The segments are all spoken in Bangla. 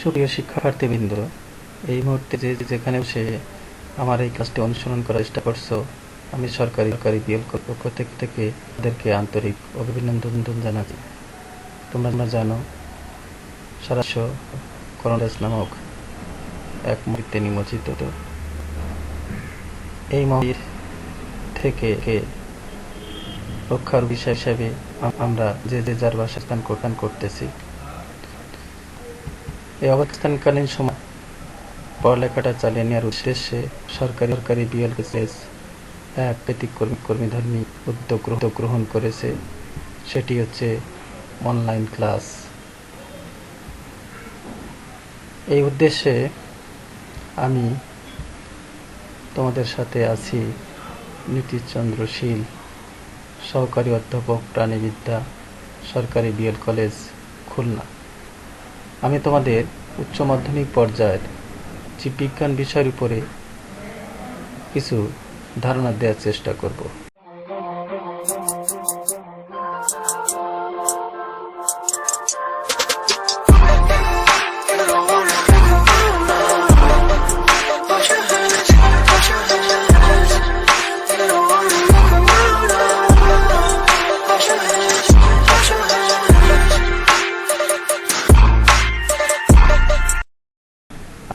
সুপ্রিয় শিক্ষার্থীবৃন্দ, এই মুহূর্তে যেখানে বসে আমার এই ক্লাসটি অনুসরণ করার চেষ্টা করছো, আমি সরকারি বিএল পক্ষ থেকে তাদেরকে আন্তরিক অভিনন্দন জানাচ্ছি। তোমরা জানো, সারাশ করোনাস নামক এক মহিতে নিমজ্জিত। এই মহির থেকে রক্ষার বিষয় হিসাবে আমরা যে যার বাসস্থান করতেছি। এই অবস্থানকালীন সময় পড়ালেখাটা চালিয়ে নেওয়ার উদ্দেশ্যে সরকারি বিএলকেএস এক কর্মীধর্মী উদ্যোগ গ্রহণ করেছে। সেটি হচ্ছে অনলাইন ক্লাস। এই উদ্দেশ্যে আমি তোমাদের সাথে আছি নীতিশচন্দ্র শীল, সহকারী অধ্যাপক প্রাণীবিদ্যা, সরকারি বিএল কলেজ, খুলনা। আমি তোমাদের উচ্চ মাধ্যমিক পর্যায়ের জীববিজ্ঞান বিষয়ের উপরে কিছু ধারণা দেওয়ার চেষ্টা করব।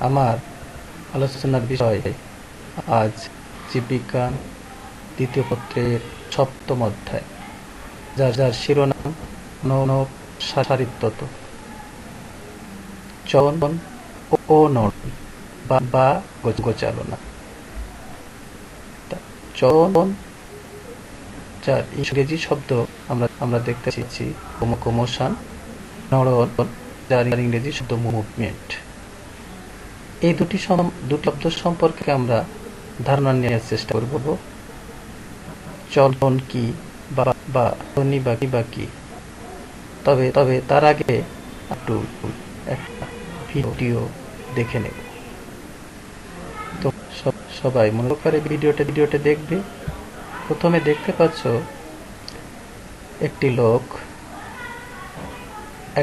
আমার আলোচনার বিষয় আজ জীববিজ্ঞান দ্বিতীয় পত্রের 7ম অধ্যায়, যার শিরোনাম নৌনক শারীরতত্ত্ব, চলন ও নড়ন বা গোচালনা। চলন, যার ইংরেজি শব্দ আমরা দেখতে পাচ্ছি লোকোমোশন, নড়ন, যার ইংরেজি শব্দ মুভমেন্ট। এই দুটি শব্দ সম্পর্কে আমরা ধারণা নেওয়ার চেষ্টা করব। চলন কি বা কি। তবে তার আগে একটু একটা ভিডিও দেখে নেব। তো সবাই মনোযোগ করে ভিডিওটা দেখবে। প্রথমে দেখতে পাচ্ছ একটি লোক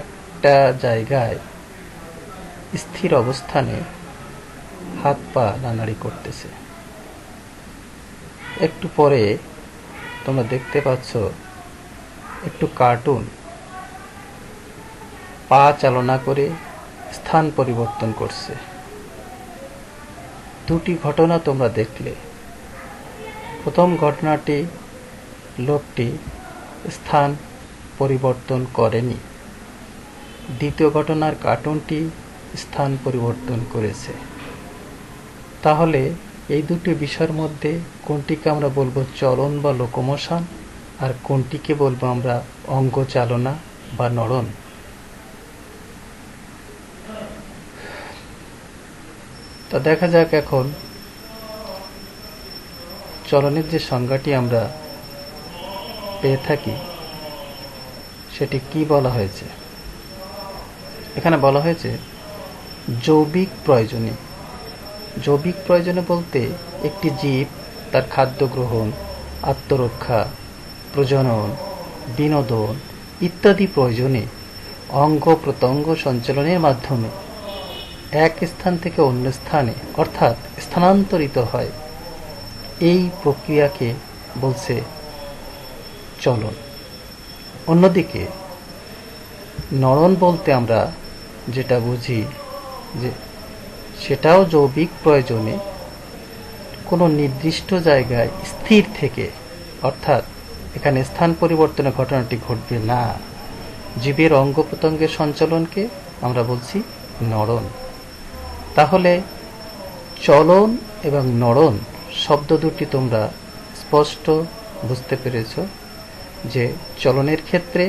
একটা জায়গায় স্থির অবস্থানে হাত পা নাড়ানাড়ি করতেছে। একটু পরে তোমরা দেখতে পাচ্ছ একটু কার্টুন পা চালনা করে স্থান পরিবর্তন করছে। দুটি ঘটনা তোমরা দেখলে। প্রথম ঘটনাটি, লোকটি স্থান পরিবর্তন করেনি। দ্বিতীয় ঘটনার কার্টুনটি স্থান পরিবর্তন করেছে। তাহলে এই দুটি বিষয়ের মধ্যে কোনটিকে আমরা বলবো চলন বা লোকোমোশন, আর কোনটিকে বলবো আমরা অঙ্গ চালনা বা নড়ন? তা দেখা যাক এখন চলনের যে সংজ্ঞাটি আমরা পেয়ে থাকি সেটি কি বলা হয়েছে। এখানে বলা হয়েছে জৈবিক প্রয়োজনে। জৈবিক প্রয়োজনে বলতে একটি জীব তার খাদ্য গ্রহণ, আত্মরক্ষা, প্রজনন, বিনোদন ইত্যাদি প্রয়োজনে অঙ্গ প্রত্যঙ্গ সঞ্চালনের মাধ্যমে এক স্থান থেকে অন্য স্থানে অর্থাৎ স্থানান্তরিত হয়। এই প্রক্রিয়াকে বলছে চলন। অন্যদিকে নড়ন বলতে আমরা যেটা বুঝি যে সেটাও জৈবিক প্রয়োজনে কোনো নির্দিষ্ট জায়গায় স্থির থেকে, অর্থাৎ এখানে স্থান পরিবর্তনের ঘটনাটি ঘটবে না। জীবের অঙ্গ প্রত্যঙ্গের সঞ্চালনকে আমরা বলছি নড়ন। তাহলে চলন এবং নড়ন শব্দ দুটি তোমরা স্পষ্ট বুঝতে পেরেছ যে চলনের ক্ষেত্রে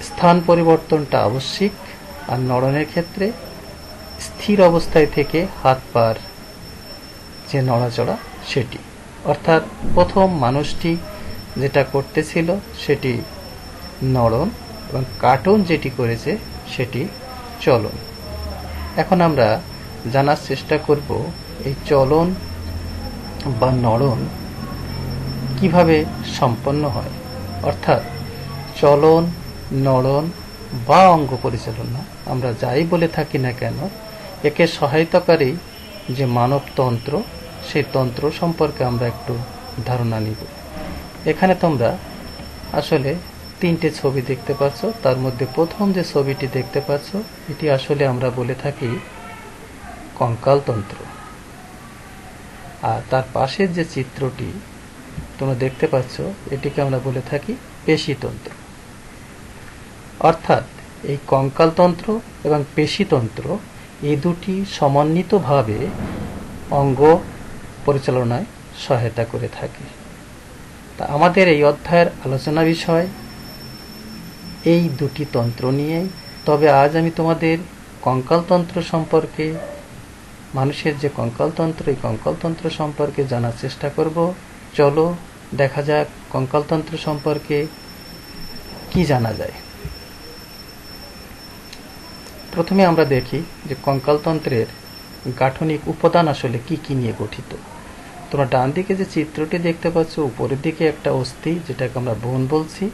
স্থান পরিবর্তনটা আবশ্যিক, আর নড়নের ক্ষেত্রে স্থির অবস্থায় থেকে হাত পার যে নড়াচড়া সেটি। অর্থাৎ প্রথম মানুষটি যেটা করতেছিল সেটি নড়ন এবং কার্টুন যেটি করেছে সেটি চলন। এখন আমরা জানার চেষ্টা করব এই চলন বা নড়ন কিভাবে সম্পন্ন হয়। অর্থাৎ চলন, নড়ন বা অঙ্গ পরিচালনা আমরা যাই বলে থাকি না কেন, একে সহায়তাকারী যে মানবতন্ত্র, সেই তন্ত্র সম্পর্কে আমরা একটু ধারণা নিব। এখানে তোমরা আসলে 3টে ছবি দেখতে পাচ্ছ। তার মধ্যে প্রথম যে ছবিটি দেখতে পাচ্ছ, এটি আসলে আমরা বলে থাকি কঙ্কালতন্ত্র। আর তার পাশের যে চিত্রটি তোমরা দেখতে পাচ্ছ, এটিকে আমরা বলে থাকি পেশিতন্ত্র। অর্থাৎ এই কঙ্কালতন্ত্র এবং পেশিতন্ত্র এই দুটি সমন্বিতভাবে অঙ্গ পরিচালনায় সহায়তা করে থাকে। তা আমাদের এই অধ্যায়ের আলোচনা বিষয় এই দুটি তন্ত্র নিয়েই। তবে আজ আমি তোমাদের কঙ্কালতন্ত্র সম্পর্কে, মানুষের যে কঙ্কালতন্ত্র, এই কঙ্কালতন্ত্র সম্পর্কে জানার চেষ্টা করব। চলো দেখা যাক কঙ্কালতন্ত্র সম্পর্কে কি জানা যায়। প্রথমে আমরা দেখি যে কঙ্কালতন্ত্রের গাঠনিক উপাদান আসলে কি কি নিয়ে গঠিত। তোমরা ডান দিকে যে চিত্রটি দেখতে পাচ্ছ, উপরের দিকে একটা অস্থি যেটাকে আমরা বোন বলছি,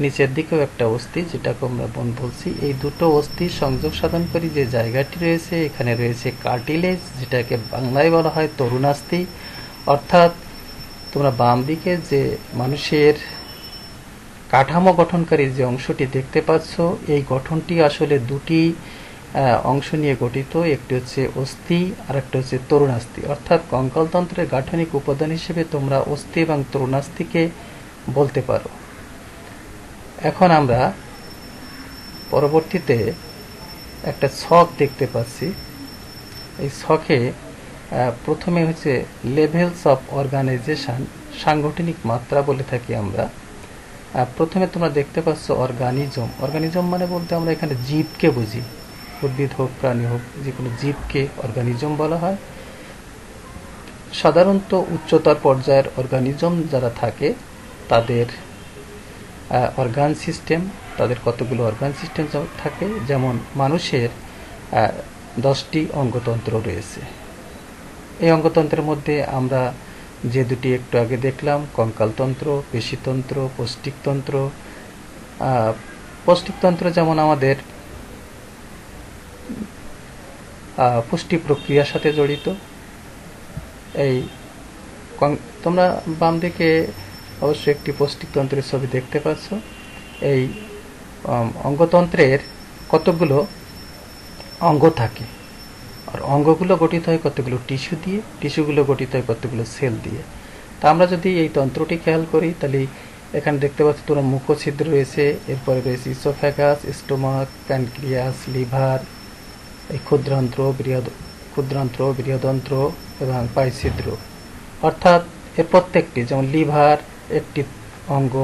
নিচের দিকেও একটা অস্থি যেটাকে আমরা বোন বলছি। এই দুটো অস্থি সংযোগ সাধন করি যে জায়গাটি রয়েছে, এখানে রয়েছে কার্টিলেজ, যেটাকে বাংলায় বলা হয় তরুণাস্থি। অর্থাৎ তোমরা বাম দিকে যে মানুষের কাঠামো গঠনকারী যে অংশটি দেখতে পাচ্ছ, এই গঠনটি আসলে দুটি অংশ নিয়ে গঠিত। একটি হচ্ছে অস্থি আর একটা হচ্ছে তরুণাস্থি। অর্থাৎ কঙ্কালতন্ত্রের গাঠনিক উপাদান হিসেবে তোমরা অস্থি এবং তরুণাস্থিকে বলতে পারো। এখন আমরা পরবর্তীতে একটা ছক দেখতে পাচ্ছি। এই ছকে প্রথমে হচ্ছে লেভেলস অফ অর্গানাইজেশন, সাংগঠনিক মাত্রা বলে থাকি আমরা। প্রথমে তোমরা দেখতে পাচ্ছ অর্গানিজম। অর্গানিজম মানে বলতে আমরা এখানে জীবকে বুঝি, উদ্ভিদ হোক প্রাণী হোক, যে কোনো জীবকে অর্গানিজম বলা হয়। সাধারণত উচ্চতর পর্যায়ের অর্গানিজম যারা থাকে তাদের অর্গান সিস্টেম, তাদের কতগুলো অর্গান সিস্টেম থাকে। যেমন মানুষের 10টি অঙ্গতন্ত্র রয়েছে। এই অঙ্গতন্ত্রের মধ্যে আমরা যে দুটি একটু আগে দেখলাম, কঙ্কালতন্ত্র, পেশিতন্ত্র, পৌষ্টিকতন্ত্র। পৌষ্টিকতন্ত্র যেমন আমাদের পুষ্টি প্রক্রিয়ার সাথে জড়িত। এই তোমরা বাম দিকে অবশ্যই একটি পৌষ্টিকতন্ত্রের ছবি দেখতে পাচ্ছ। এই অঙ্গতন্ত্রের কতগুলো অঙ্গ থাকে, আর অঙ্গগুলো গঠিত হয় কতগুলো টিস্যু দিয়ে, টিস্যুগুলো গঠিত হয় কতগুলো সেল দিয়ে। তা আমরা যদি এই তন্ত্রটি খেয়াল করি, তাহলে এখানে দেখতে পাচ্ছ তোমরা মুখছিদ্র রয়েছে, এরপরে রয়েছে ইসোফ্যাগাস, স্টোমাক, প্যানক্রিয়াস, লিভার, এই ক্ষুদ্রান্ত্র, বৃহদন্ত্র এবং পাইছিদ্র। অর্থাৎ এর প্রত্যেকটি, যেমন লিভার একটি অঙ্গ,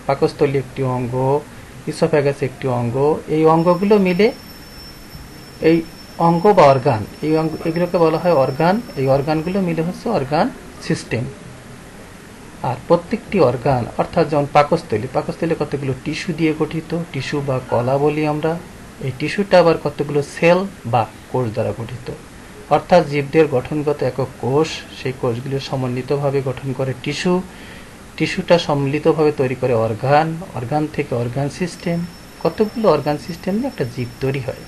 পাকস্থলী একটি অঙ্গ, ইসোফ্যাগাস একটি অঙ্গ। এই অঙ্গগুলো মিলে এই অঙ্গ বা অর্গান, এই এগুলোকে বলা হয় অর্গান। এই অর্গানগুলো মিলে হচ্ছে অর্গান সিস্টেম। আর প্রত্যেকটি অর্গান, অর্থাৎ যেমন পাকস্থলী কতগুলো টিস্যু দিয়ে গঠিত, টিস্যু বা কলা বলি আমরা। এই টিস্যুটা আবার কতগুলো সেল বা কোষ দ্বারা গঠিত। অর্থাৎ জীবদের গঠনগত একক কোষ, সেই কোষগুলো সমন্বিতভাবে গঠন করে টিস্যু, টিস্যুটা সম্মিলিতভাবে তৈরি করে অর্গান, অর্গান থেকে অর্গান সিস্টেম। কতগুলো অর্গান সিস্টেম নিয়ে একটা জীব তৈরি হয়।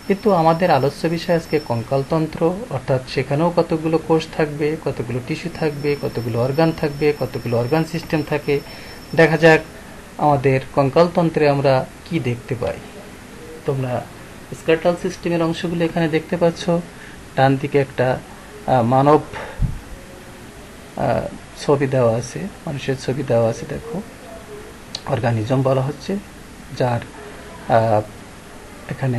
কিন্তু আমাদের আলোচ্য বিষয় আজকে কঙ্কালতন্ত্র, অর্থাৎ সেখানেও কতগুলো কোষ থাকবে, কতগুলো টিস্যু থাকবে, কতগুলো অর্গান থাকবে, কতগুলো অর্গান সিস্টেম থাকে। দেখা যাক আমাদের কঙ্কালতন্ত্রে আমরা কি দেখতে পাই। তোমরা স্কেলেটাল সিস্টেমের অংশগুলো এখানে দেখতে পাচ্ছ। ডান দিকে একটা মানব ছবি দেওয়া আছে, মানুষের ছবি দেওয়া আছে। দেখো, অর্গানিজম বলা হচ্ছে, যার এখানে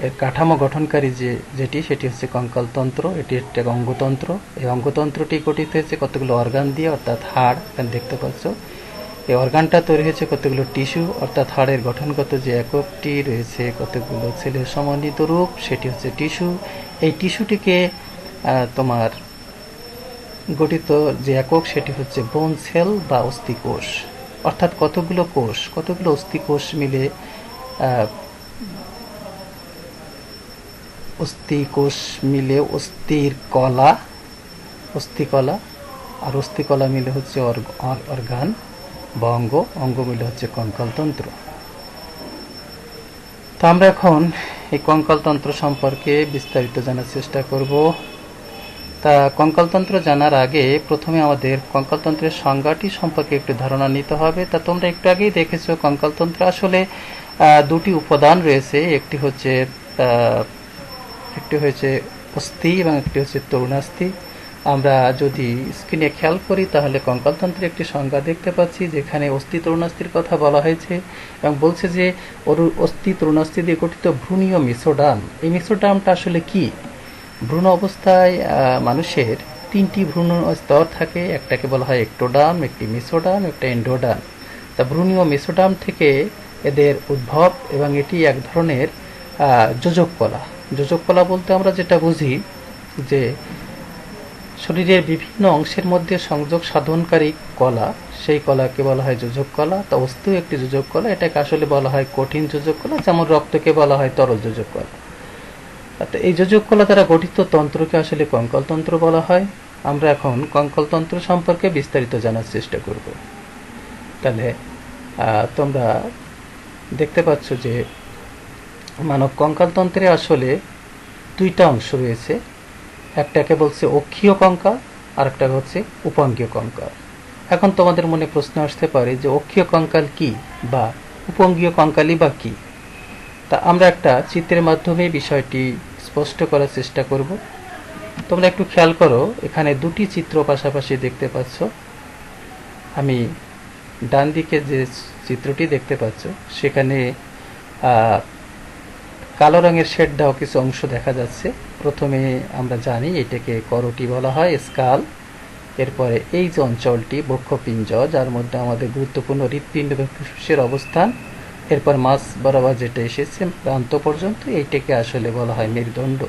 এর কাঠামো গঠনকারী যেটি সেটি হচ্ছে কঙ্কালতন্ত্র। এটি একটা অঙ্গতন্ত্র। এই অঙ্গতন্ত্রটি গঠিত হয়েছে কতগুলো অর্গান দিয়ে, অর্থাৎ হাড় এখানে দেখতে পাচ্ছ। এই অর্গানটা তৈরি হয়েছে কতগুলো টিস্যু, অর্থাৎ হাড়ের গঠনগত যে এককটি রয়েছে, কতগুলো সেলের সমন্বিত রূপ, সেটি হচ্ছে টিস্যু। এই টিস্যুটিকে তোমার গঠিত যে একক সেটি হচ্ছে বোন সেল বা অস্থিকোষ। অর্থাৎ কতগুলো কোষ, কতগুলো অস্থিকোষ মিলে অস্থিকলা, আর অস্থিকলা মিলে হচ্ছে অর্গান বা অঙ্গ, অঙ্গ মিলে হচ্ছে কঙ্কালতন্ত্র। তো আমরা এখন এই কঙ্কালতন্ত্র সম্পর্কে বিস্তারিত জানার চেষ্টা করব। তা কঙ্কালতন্ত্র জানার আগে প্রথমে আমাদের কঙ্কালতন্ত্রের সংজ্ঞাটি সম্পর্কে একটু ধারণা নিতে হবে। তা তোমরা একটু আগেই দেখেছো কঙ্কালতন্ত্রে আসলে দুটি উপাদান রয়েছে, একটি হচ্ছে অস্থি এবং একটি হচ্ছে তরুণাস্থি। আমরা যদি স্ক্রিনে খেয়াল করি তাহলে কঙ্কালতন্ত্রের একটি সংজ্ঞা দেখতে পাচ্ছি যেখানে অস্থি তরুণাস্থির কথা বলা হয়েছে এবং বলছে যে অস্থি তরুণাস্থি দিয়ে গঠিত ভ্রূণীয় মেসোডার্ম। এই মেসোডার্মটা আসলে কি? ভ্রূণ অবস্থায় মানুষের তিনটি ভ্রূণ স্তর থাকে, একটাকে বলা হয় একটোডার্ম, একটি মেসোডার্ম, একটা এন্ডোডার্ম। তা ভ্রূণীয় মেসোডার্ম থেকে এদের উদ্ভব এবং এটি এক ধরনের যোজক কলা। যোজক কলা বলতে আমরা যেটা বুঝি যে শরীরের বিভিন্ন অংশের মধ্যে সংযোগ সাধনকারী কলা, সেই কলাকে বলা হয় যোজক কলা। তা অস্থিও একটি যোজক কলা, এটাকে আসলে বলা হয় কঠিন যোজক কলা, যেমন রক্তকে বলা হয় তরল যোজক কলা। এই যোজক কলা দ্বারা গঠিত তন্ত্রকে আসলে কঙ্কালতন্ত্র বলা হয়। আমরা এখন কঙ্কালতন্ত্র সম্পর্কে বিস্তারিত জানার চেষ্টা করব। তাহলে তোমরা দেখতে পাচ্ছ যে মানব কঙ্কালতন্ত্রে আসলে দুইটা অংশ রয়েছে, একটাকে বলছে অক্ষীয় কঙ্কাল আর একটা হচ্ছে উপাঙ্গীয় কঙ্কাল। এখন তোমাদের মনে প্রশ্ন আসতে পারে যে অক্ষীয় কঙ্কাল কি বা উপাঙ্গীয় কঙ্কালই বা কি? তা আমরা একটা চিত্রের মাধ্যমে বিষয়টি স্পষ্ট করার চেষ্টা করব। তোমরা একটু খেয়াল করো, এখানে দুটি চিত্র পাশাপাশি দেখতে পাচ্ছ। আমি ডান দিকে যে চিত্রটি দেখতে পাচ্ছ সেখানে কালো রঙের শেড দেওয়া কিছু অংশ দেখা যাচ্ছে। প্রথমে আমরা জানি এটাকে করোটি বলা হয়, স্কাল। এরপরে এই যে অঞ্চলটি বক্ষপিঞ্জ, যার মধ্যে আমাদের গুরুত্বপূর্ণ হৃৎপিণ্ড এবং ফুসফুসের অবস্থান। এরপর মাছ বরাবর যেটা এসেছে প্রান্ত পর্যন্ত, এইটাকে আসলে বলা হয় মেরুদণ্ড।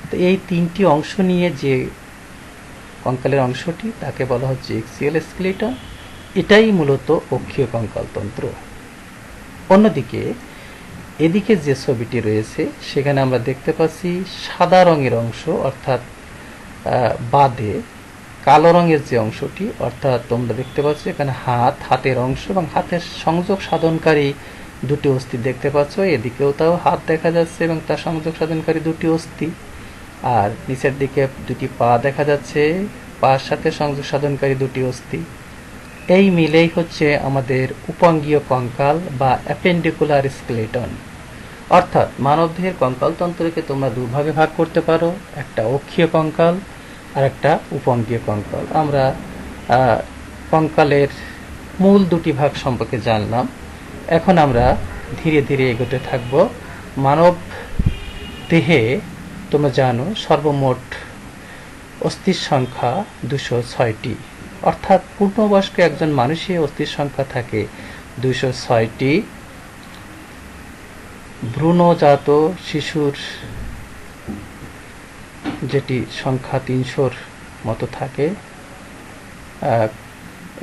তো এই তিনটি অংশ নিয়ে যে কঙ্কালের অংশটি তাকে বলা হচ্ছে এক্সিয়াল স্কেলিটন। এটাই মূলত অক্ষীয় কঙ্কালতন্ত্র। অন্যদিকে এদিকে যে ছবিটি রয়েছে সেখানে আমরা দেখতে পাচ্ছি সাদা রঙের অংশ, অর্থাৎ বাদে কালো রঙের যে অংশটি, অর্থাৎ তোমরা দেখতে পাচ্ছ এখানে হাতের অংশ এবং হাতের সংযোগ সাধনকারী দুটি অস্থি দেখতে পাচ্ছ। এদিকেও তাও হাত দেখা যাচ্ছে এবং তার সংযোগ সাধনকারী দুটি অস্থি, আর নিচের দিকে দুটি পা দেখা যাচ্ছে, পার সাথে সংযোগ সাধনকারী দুটি অস্থি। এই মিলেই হচ্ছে আমাদের উপাঙ্গীয় কঙ্কাল বা অ্যাপেন্ডিকুলার স্কেলেটন। অর্থাৎ মানবদেহের কঙ্কালতন্ত্রকে তোমরা দুভাগে ভাগ করতে পারো, একটা অক্ষীয় কঙ্কাল আর একটা উপাঙ্গীয় কঙ্কাল। আমরা কঙ্কালের মূল দুটি ভাগ সম্পর্কে জানলাম। এখন আমরা ধীরে ধীরে এগোতে থাকব। মানব দেহে তোমরা জানো সর্বমোট অস্থির সংখ্যা 206টি, অর্থাৎ পূর্ণবয়স্ক একজন মানুষের অস্থির সংখ্যা থাকে 206টি। ভ্রূণজাত শিশুর যেটি সংখ্যা 300-র মতো থাকে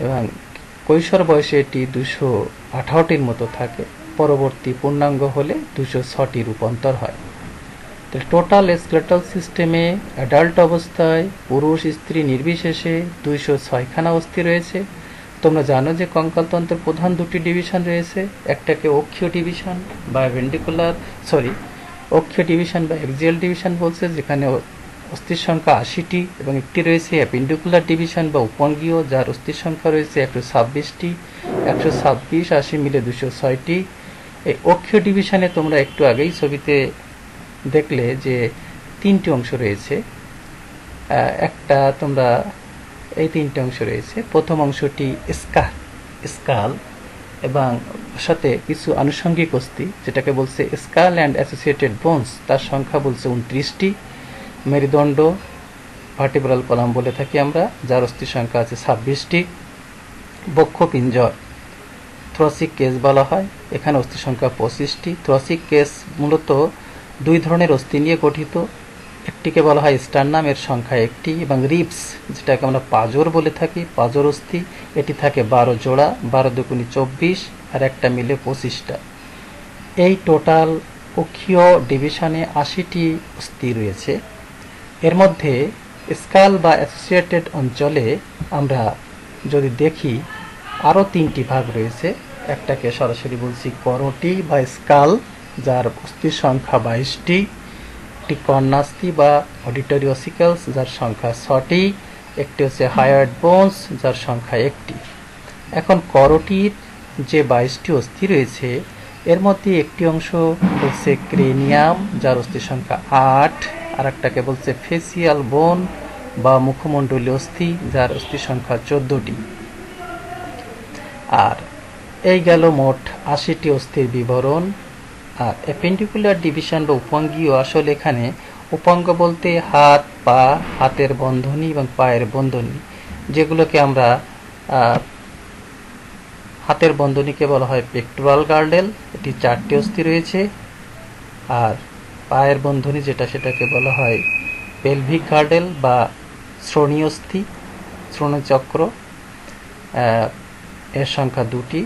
এবং কৈশোর বয়সে এটি 218টির মতো থাকে। পরবর্তী পূর্ণাঙ্গ হলে 206টি রূপান্তর হয়। টোটাল স্কেলেটাল সিস্টেমে অ্যাডাল্ট অবস্থায় পুরুষ স্ত্রী নির্বিশেষে 206খানা অস্থি রয়েছে। তোমরা জানো যে কঙ্কালতন্ত্রের প্রধান দুটি ডিভিশন রয়েছে, একটাকে অক্ষীয় ডিভিশন বা অক্ষীয় ডিভিশন বা এক্সিয়াল ডিভিশন বলছে, যেখানে অস্থির সংখ্যা 80টি, এবং একটি রয়েছে অ্যাপেন্ডিকুলার ডিভিশন বা উপাঙ্গীয়, যার অস্থির সংখ্যা রয়েছে 126টি। 126 80 মিলে 206টি। এই অক্ষীয় ডিভিশনে তোমরা একটু আগেই ছবিতে দেখলে যে তিনটি অংশ রয়েছে। এই তিনটি অংশ রয়েছে। প্রথম অংশটি স্কাল এবং সাথে কিছু আনুষঙ্গিক অস্থি, যেটাকে বলছে স্কাল অ্যান্ড অ্যাসোসিয়েটেড বোনস, তার সংখ্যা বলছে 29টি। মেরুদণ্ড ভার্টিব্রাল কলাম বলে থাকি আমরা, যার অস্থির সংখ্যা আছে 26টি। বক্ষপিঞ্জর থ্রসিক কেস বলা হয়, এখানে অস্থির সংখ্যা 25টি। থ্রসিক কেস মূলত দুই ধরনের অস্থি নিয়ে গঠিত, একটিকে বলা হয় স্টার্নাম, এর সংখ্যা 1টি, এবং রিবস যেটাকে আমরা পাজর বলে থাকি, পাজর অস্থি, এটি থাকে 12 জোড়া, 12 দুগুণে 24, আর একটা মিলে 25টা। এই টোটাল অক্ষীয় ডিভিশনে 80টি অস্থি রয়েছে। এর মধ্যে স্কাল বা অ্যাসোসিয়েটেড অঞ্চলে আমরা যদি দেখি আরও 3টি ভাগ রয়েছে। একটাকে সরাসরি বলছি করোটি বা স্কাল, যার অস্থির সংখ্যা 22টি, একটি কর্ণাস্থি বা অডিটরি অসিকলস যার সংখ্যা 6টি, একটি হচ্ছে হায়ার্ড বোনস যার সংখ্যা 1টি। এখন করটির যে 22টি অস্থি রয়েছে এর মধ্যে একটি অংশ বলছে ক্রেনিয়াম যার অস্থির সংখ্যা 8, আর একটাকে বলছে ফেসিয়াল বোন বা মুখমণ্ডলীয় অস্থি যার অস্থির সংখ্যা 14টি। আর এই গেল মোট 80টি অস্থির বিবরণ। আর অ্যাপেন্ডিকুলার ডিভিশন বা উপাঙ্গীয়, আসলে এখানে উপাঙ্গ বলতে হাত, পা, হাতের বন্ধনী এবং পায়ের বন্ধনী, যেগুলোকে আমরা হাতের বন্ধনীকে বলা হয় পেক্টোরাল গার্ডেল, এটি 4টি অস্থি রয়েছে। আর পায়ের বন্ধনী যেটা সেটাকে বলা হয় পেলভিক গার্ডেল বা শ্রোণী অস্থি, শ্রোণীচক্র, এর সংখ্যা 2টি।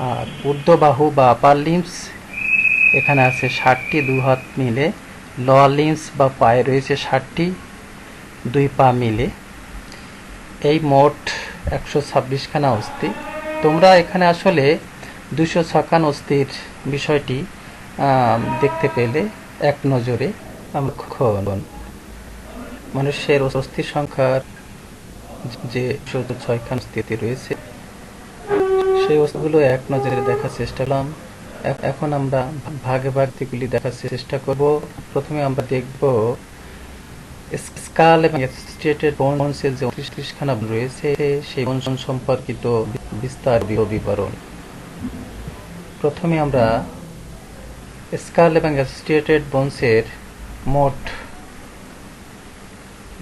আর ঊর্ধ্ববাহু বা আপার লিম্স, এখানে আছে 60টি, 2 হাত মিলে। লোয়ার লিম্স বা পায়ে রয়েছে 60টি, 2 পা মিলে। এই মোট 126 খানা অস্থি। তোমরা এখানে আসলে 206 খান অস্থির বিষয়টি দেখতে পেলে এক নজরে। মানুষের অস্থির সংখ্যার যে 6 খান অস্থি রয়েছে সেই অস্থিগুলো এক নজরে দেখার চেষ্টা করলাম। এখন আমরা ভাগে ভাগে দেখার চেষ্টা করব। প্রথমে আমরা দেখব স্কাল এবং অ্যাসোসিয়েটেড বোনসের যে 30 খানা রয়েছে সেই বোন সম্পর্কিত বিস্তারিত বিবরণ। প্রথমে আমরা স্কাল এবং অ্যাসোসিয়েটেড বোনসের মোট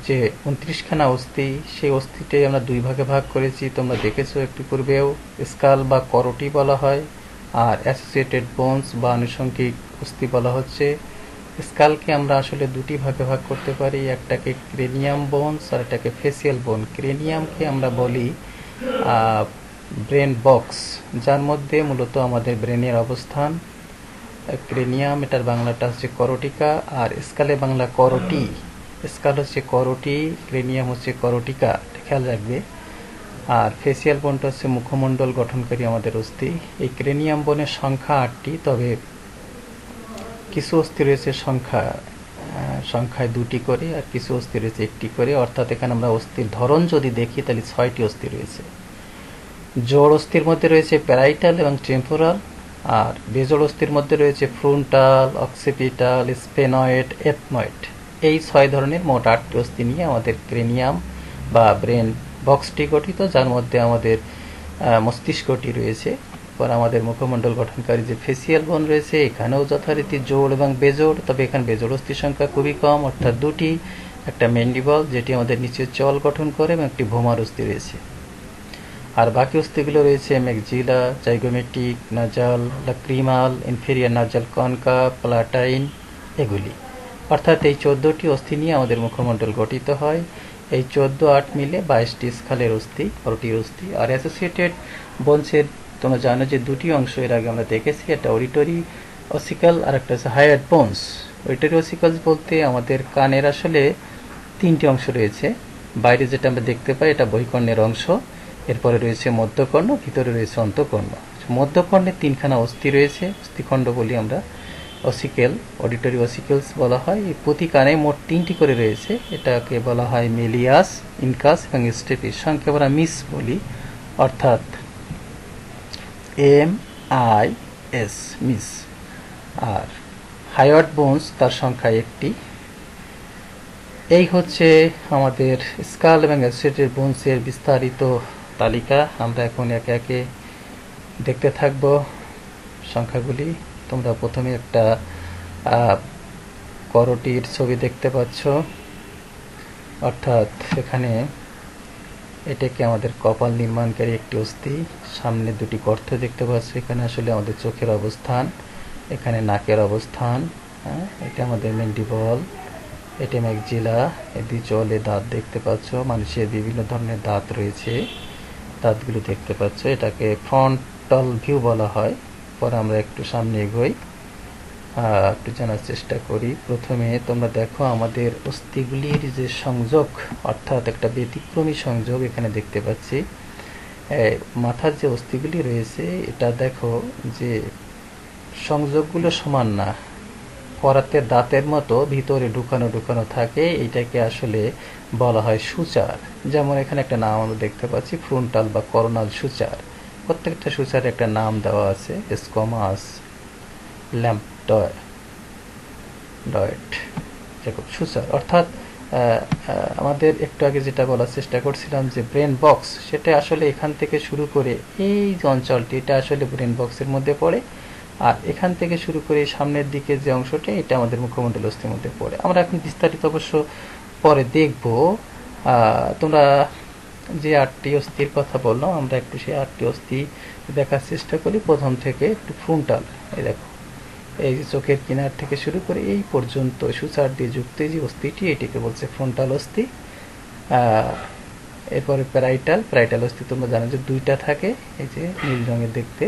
যে 29 খানা অস্থি, সেই অস্থিটাই আমরা 2 ভাগে ভাগ করেছি। তোমরা দেখেছো একটু পূর্বেও। স্কাল বা করটি বলা হয়, আর অ্যাসোসিয়েটেড বোনস বা আনুষঙ্গিক অস্থি বলা হচ্ছে। স্কালকে আমরা আসলে 2টি ভাগে ভাগ করতে পারি, একটাকে ক্রেনিয়াম বোনস আর একটাকে ফেসিয়াল বোন। ক্রেনিয়ামকে আমরা বলি ব্রেন বক্স, যার মধ্যে মূলত আমাদের ব্রেনের অবস্থান। ক্রেনিয়াম, এটার বাংলাটা হচ্ছে করটিকা, আর স্কালে বাংলা করটি। স্কাল হচ্ছে করটি, ক্রেনিয়াম হচ্ছে করটিকা, খেয়াল রাখবে। আর ফেসিয়াল বোনটা হচ্ছে মুখমণ্ডল গঠনকারী আমাদের অস্থি। এই ক্রেনিয়াম বোনের সংখ্যা 8টি, তবে কিছু অস্থি রয়েছে সংখ্যায় 2টি করে, আর কিছু অস্থি রয়েছে 1টি করে। অর্থাৎ এখানে আমরা অস্থির ধরন যদি দেখি তাহলে 6টি অস্থি রয়েছে। জোড় অস্থির মধ্যে রয়েছে প্যারাইটাল এবং টেম্পোরাল, আর বেজোড় অস্থির মধ্যে রয়েছে ফ্রন্টাল, অক্সিপিটাল, স্পেনয়েড, এথময়েড। এই 6 ধরনের মোট 8টি অস্থি নিয়ে আমাদের ক্রেনিয়াম বা ব্রেন বক্সটি গঠিত, যার মধ্যে আমাদের মস্তিষ্কটি রয়েছে। পর আমাদের মুখমণ্ডল গঠনকারী যে ফেসিয়াল বোন রয়েছে, এখানেও যথারীতি জোড় এবং বেজোড়, তবে এখানে বেজোড় অস্থির সংখ্যা খুবই কম, অর্থাৎ 2টি। একটা ম্যান্ডিবল যেটি আমাদের নিচে চল গঠন করে, এবং একটি ভোমার অস্থি রয়েছে। আর বাকি অস্থিগুলো রয়েছে ম্যাক্সিলা, জাইগোমেটিক, নাজাল, লাক্রিমাল, ইনফেরিয়ার নাজাল কনকা, প্লাটাইন, এগুলি। অর্থাৎ এই 14টি অস্থি নিয়ে আমাদের মুখমণ্ডল গঠিত হয়। এই 14, 8 মিলে 22টি স্কালের অস্থি, করটির অস্থি। আর অ্যাসোসিয়েটেড বোনসের তোমরা জানো যে 2টি অংশ এর আগে আমরা দেখেছি, একটা অডিটরি অসিকল আর একটা হচ্ছে হায়ার্ড বোনস। অডিটরি অসিকলস বলতে আমাদের কানের আসলে 3টি অংশ রয়েছে। বাইরে যেটা আমরা দেখতে পাই এটা বহিকর্ণের অংশ, এরপরে রয়েছে মধ্যকর্ণ, ভিতরে রয়েছে অন্তঃকর্ণ। মধ্যকর্ণে 3 খানা অস্থি রয়েছে, অস্থিখণ্ড বলি আমরা, অসিকেল, অডিটরি অসিকেলস বলা হয়। এই প্রতি কানে মোট 3টি করে রয়েছে, এটাকে বলা হয় মেলিয়াস, ইনকাস এবং স্টেপিস। সংক্ষেপে আমরা মিস বলি, অর্থাৎ MIS, মিস। আর হায়ার্ড বোনস, তার সংখ্যা 1টি। এই হচ্ছে আমাদের স্কাল এবং অ্যাসোসিয়েটেড বোনসের বিস্তারিত তালিকা। আমরা এখন একে একে দেখতে থাকব সংখ্যাগুলি। তোমরা প্রথমে একটা করটির ছবি দেখতে পাচ্ছ, অর্থাৎ এখানে এটাকে আমাদের কপাল নির্মাণকারী একটি অস্থি। সামনে 2টি গর্ত দেখতে পাচ্ছ, এখানে আসলে আমাদের চোখের অবস্থান, এখানে নাকের অবস্থান। এটা আমাদের ম্যান্ডিবল, এটা ম্যাক্সিলা, এদিকে চলে দাঁত দেখতে পাচ্ছ। মানুষের বিভিন্ন ধরনের দাঁত রয়েছে, দাঁতগুলো দেখতে পাচ্ছ। এটাকে ফ্রন্টাল ভিউ বলা হয়। পরে আমরা একটু সামনে এগোই, একটু জানার চেষ্টা করি। প্রথমে তোমরা দেখো আমাদের অস্থিগুলির যে সংযোগ, অর্থাৎ একটা ব্যতিক্রমী সংযোগ এখানে দেখতে পাচ্ছি। মাথার যে অস্থিগুলি রয়েছে, এটা দেখো যে সংযোগগুলো সমান না, করাতের দাঁতের মতো ভিতরে ঢুকানো ঢুকানো থাকে, এটাকে আসলে বলা হয় সূচার। যেমন এখানে একটা নাম আমরা দেখতে পাচ্ছি, ফ্রন্টাল বা করোনাল সূচার। প্রত্যেকটা সূচারে একটা নাম দেওয়া আছে, স্কোমাস, ল্যাম্পডয়েড, যেরকম সূচার। অর্থাৎ আমাদের একটু আগে যেটা বলার চেষ্টা করছিলাম যে ব্রেন বক্স, সেটা আসলে এখান থেকে শুরু করে এই যে অঞ্চলটি, এটা আসলে ব্রেন বক্সের মধ্যে পড়ে। আর এখান থেকে শুরু করে সামনের দিকে যে অংশটা, এটা আমাদের মুখমণ্ডল অস্থির মধ্যে পড়ে। আমরা এখন বিস্তারিত অবশ্য পরে দেখব। তোমরা যে 8টি অস্থির কথা বললাম, আমরা একটু সেই 8টি অস্থি দেখার চেষ্টা করি। প্রথম থেকে একটু ফ্রন্টাল, এই দেখো, এই যে চোখের কিনার থেকে শুরু করে এই পর্যন্ত সূচার দিয়ে যুক্ত যে অস্থিটি, এটিকে বলছে ফ্রন্টাল অস্থি। এরপরে প্যারাইটাল অস্থি তোমরা জানো যে দুইটা থাকে, এই যে নীল রঙের দেখতে,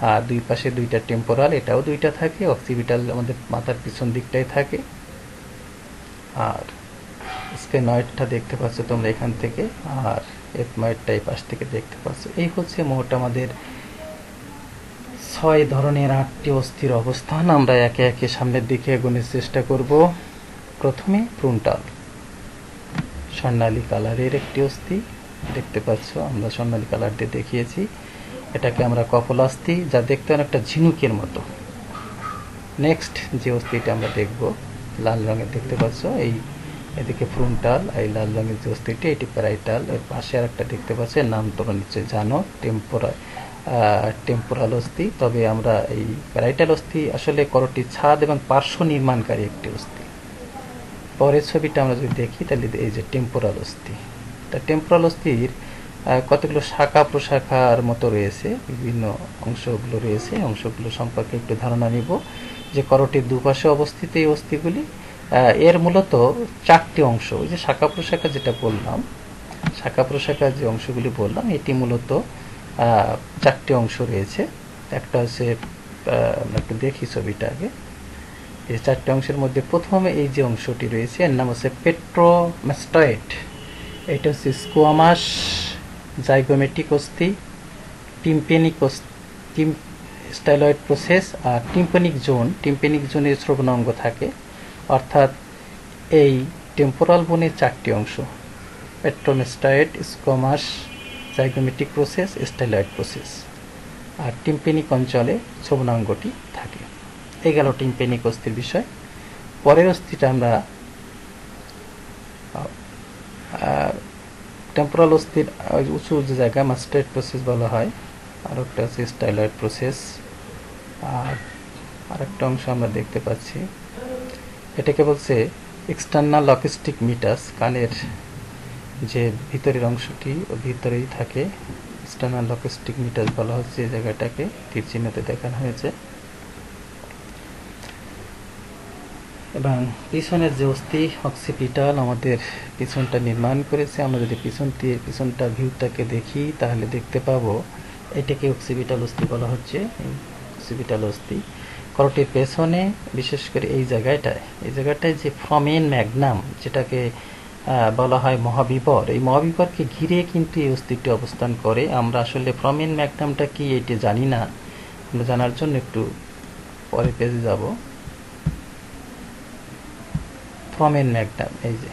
আর দুই পাশে দুইটা টেম্পোরাল, এটাও দুইটা থাকে। অক্সিপিটাল আমাদের মাথার পিছন দিকটাই থাকে। আর স্পেনয়েডটা দেখতে পাচ্ছ তোমরা এখান থেকে, আর এথময়েডটা এই পাশ থেকে দেখতে পাচ্ছ। এই হচ্ছে মোট আমাদের 6 ধরনের 8টি অস্থির অবস্থান। আমরা একে একে সামনের দিকে এগোনোর চেষ্টা করব। প্রথমে ফ্রন্টাল, স্বর্ণালী কালারের একটি অস্থি দেখতে পাচ্ছ, আমরা স্বর্ণালী কালার দিয়ে দেখিয়েছি। এটাকে আমরা কপোলাস্থি, যা দেখতে অনেকটা ঝিনুকের মতো। নেক্সট যে অস্থিটা আমরা দেখব, লাল রঙের দেখতে পাচ্ছ, এই এদিকে ফ্রন্টাল, এই লাল রঙের যে অস্থিটি, এটি প্যারাইটাল। এর পাশে আর একটা দেখতে পাচ্ছ, এর নাম তোমরা নিশ্চয়ই জানো, টেম্পোরাল অস্থি। তবে আমরা এই প্যারাইটাল অস্থি আসলে করটির ছাদ এবং পার্শ্ব নির্মাণকারী একটি অস্থি। পরের ছবিটা আমরা যদি দেখি, তাহলে এই যে টেম্পোরাল অস্থি। তা টেম্পোরাল অস্থির কতগুলো শাখা প্রশাখার মতো রয়েছে, বিভিন্ন অংশগুলো রয়েছে। অংশগুলো সম্পর্কে একটু ধারণা নিব। যে করটির দুপাশে অবস্থিত এই অস্থিগুলি, এর মূলত 4টি অংশ। ওই যে শাখা প্রশাখা যেটা বললাম, শাখা প্রশাখার যে অংশগুলি বললাম, এটি মূলত 4টি অংশ রয়েছে। একটা হচ্ছে, আমরা একটু দেখি ছবিটা আগে। এই 4টি অংশের মধ্যে প্রথমে এই যে অংশটি রয়েছে, এর নাম হচ্ছে পেট্রোম্যাস্টয়েড। এটা হচ্ছে স্কোয়ামাস জাইগোমেটিক অস্থি, স্টাইলয়েড প্রসেস, আর টিম্পেনিক জোনের শ্রবণাঙ্গ থাকে। অর্থাৎ এই টেম্পোরাল বোনের 4টি অংশ, petromastoid, squamous, zygomatic process, styloid process, আর টিম্পেনিক অঞ্চলে শ্রবণাঙ্গটি থাকে। এই গেল টিম্পেনিক অস্থির বিষয়। পরের অস্থিটা আমরা টেম্পোরাল অস্থির উঁচু যে জায়গা, মাস্টার্ড প্রসেস বলা হয়। আর একটা আছে স্টাইলয়েড প্রসেস। আর আরেকটা অংশ আমরা দেখতে পাচ্ছি, এটাকে বলছে এক্সটার্নাল অ্যাকুস্টিক মিটাস। কানের যে ভিতরের অংশটি, ভিতরেই থাকে, এক্সটার্নাল অ্যাকুস্টিক মিটাস বলা হচ্ছে। এই জায়গাটাকে তীর চিহ্নতে দেখানো হয়েছে। এবং পিছনের যে অস্থি, অক্সিপিটাল, আমাদের পিছনটা নির্মাণ করেছে। আমরা যদি পিছনটা ভিউটাকে দেখি, তাহলে দেখতে পাবো এটাকে অক্সিপিটাল অস্থি বলা হচ্ছে। অক্সিপিটাল অস্থি করটির পেছনে, বিশেষ করে এই জায়গাটায় যে ফ্রমেন ম্যাগনাম, যেটাকে বলা হয় মহাবিবর, এই মহাবিবরকে ঘিরে কিন্তু এই অস্থিটি অবস্থান করে। আমরা আসলে ফ্রমেন ম্যাগনামটা কি এটা জানি না। আমরা জানার জন্য একটু পরে পেজে যাব। ফ্রমেন ম্যাগনাম, এই যে,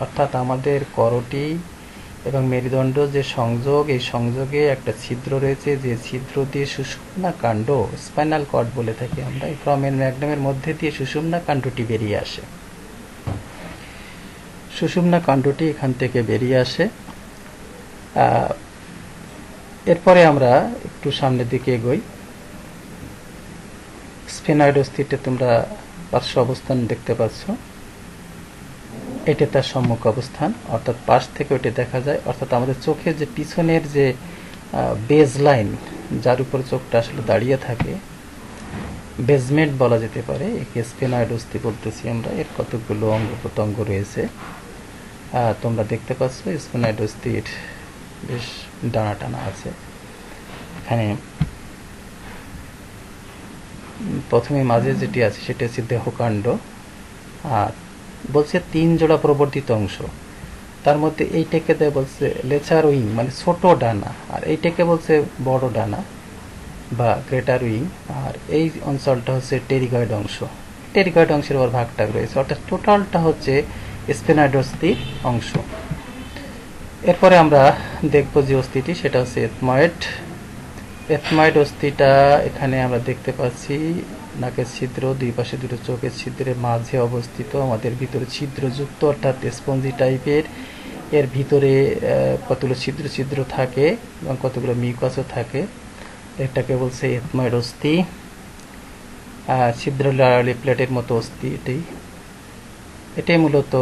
অর্থাৎ আমাদের করটি এবং মেরুদণ্ড যে সংযোগ, এই সংযোগে একটা ছিদ্র রয়েছে, যে ছিদ্র দিয়ে সুষুম্না কাণ্ড, স্পাইনাল কর্ড বলে থাকি আমরা। এই ফ্রমেন ম্যাগনামের মধ্যে দিয়ে সুষুম্না কাণ্ডটি বেরিয়ে আসে। সুষুম্না কাণ্ডটি এখান থেকে বেরিয়ে আসে। এরপরে আমরা একটু সামনের দিকে এগোই। স্ফেনয়েড অস্থিতে তোমরা পার্শ্ব অবস্থান দেখতে পাচ্ছ। এটা তার সম্মুখ অবস্থান, অর্থাৎ পাশ থেকে ওটা দেখা যায়। অর্থাৎ আমাদের চোখের যে পিছনের যে বেজ লাইন, যার উপর চোখটা আসলে দাঁড়িয়ে থাকে, বেজমেন্ট বলা যেতে পারে, একে স্ফেনয়েড অস্থি বলতেছি আমরা। এর কতগুলো অঙ্গ প্রত্যঙ্গ রয়েছে তোমরা দেখতে পাচ্ছ। স্ফেনয়েড অস্থির বেশ ডানা টানা আছে। এখানে প্রথমে মাঝে যেটি আছে সেটি হচ্ছে দেহকাণ্ড। আর বলছে 3 জোড়া প্রবর্তিত অংশ, তার মধ্যে এইটাকে বলছে লেচার উইং, মানে ছোট ডানা, আর এইটাকে বলছে বড় ডানা। বা গ্রেটার উইং, আর এই অঞ্চলটা হচ্ছে টেরিগয়েড অংশ। টেরিগয়েড অংশের আবার ভাগটাগ রয়েছে, অর্থাৎ টোটালটা হচ্ছে স্পেনয়েড অস্থির অংশ। এরপরে আমরা দেখব যে অস্থিটি, সেটা হচ্ছে এথময়েড। এথময়েড অস্থিটা এখানে আমরা দেখতে পাচ্ছি নাকের ছিদ্র, দুই পাশে দুটো চোখের ছিদ্রের মাঝে অবস্থিত, আমাদের ভিতরে ছিদ্রযুক্ত, অর্থাৎ স্পঞ্জি টাইপের। এর ভিতরে কতগুলো ছিদ্র ছিদ্র থাকে এবং কতগুলো মিউকাসও থাকে। এটাকে বলছে এথময়েড অস্থি। ছিদ্র লালি প্লেটের মতো অস্থি এটাই মূলত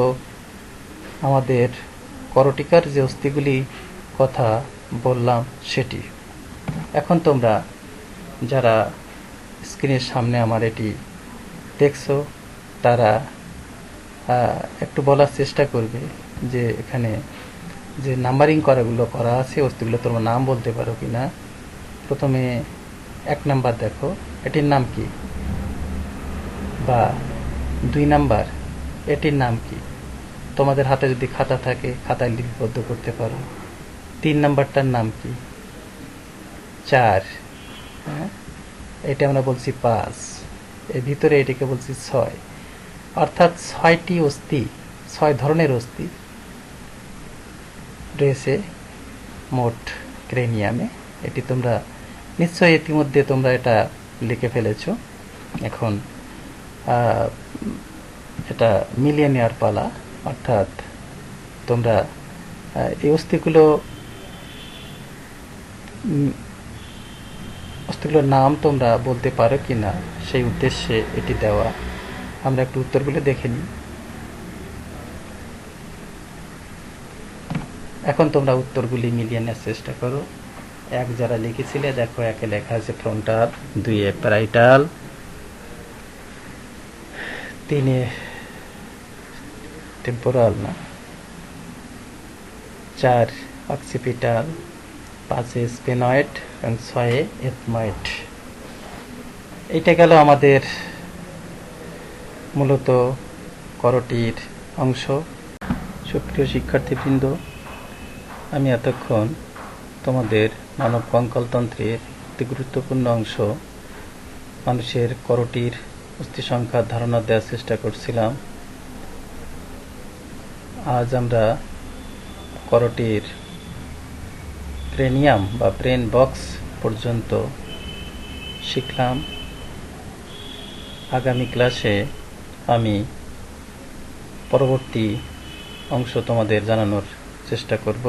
আমাদের করটিকার যে অস্থিগুলি কথা বললাম সেটি। এখন তোমরা যারা স্ক্রিনের সামনে আমার এটি দেখছো তারা একটু বলার চেষ্টা করবে যে এখানে যে নাম্বারিং করা আছে অস্থিগুলো তোমরা নাম বলতে পারো কিনা। প্রথমে 1 নাম্বার দেখো, এটির নাম কি, বা 2 নাম্বার এটির নাম কি। তোমাদের হাতে যদি খাতা থাকে খাতায় লিপিবদ্ধ করতে পারো। 3 নাম্বারটার নাম কি, 4, এটা আমরা বলছি 5, এর ভিতরে এটিকে বলছি 6। অর্থাৎ 6টি অস্থি, 6 ধরনের অস্থি রয়েছে মোট ক্রেনিয়ামে। এটি তোমরা নিশ্চয়ই ইতিমধ্যে তোমরা এটা লিখে ফেলেছ। এখন এটা মিলিয়ে নেওয়ার পালা, অর্থাৎ তোমরা এই অস্থিগুলোর নাম তোমরা বলতে পারো কিনা সেই উদ্দেশ্যে এটি দেওয়া। আমরা একটু উত্তরগুলো দেখে নিই। এখন তোমরা উত্তরগুলি মিলিয়ে নেওয়ার চেষ্টা করো। 1 যারা লিখেছিলে দেখো, 1-এ লেখা আছে ফ্রন্টাল, 2-এ প্যারাইটাল, 3-এ টেম্পোরাল না, 4 অক্সিপিটাল, 5-এ স্পেনয়েড এবং 6-এ এথময়েড। এইটা গেল আমাদের মূলত করটির অংশ। সুপ্রিয় শিক্ষার্থীবৃন্দ, আমি এতক্ষণ তোমাদের মানব কঙ্কালতন্ত্রের একটি গুরুত্বপূর্ণ অংশ মানুষের করটির অস্থি সংখ্যার ধারণা দেওয়ার চেষ্টা করছিলাম। আজ আমরা করটির ক্রেনিয়াম বা ব্রেন বক্স পর্যন্ত শিখলাম। আগামী ক্লাসে আমি পরবর্তী অংশ তোমাদের জানানোর চেষ্টা করব।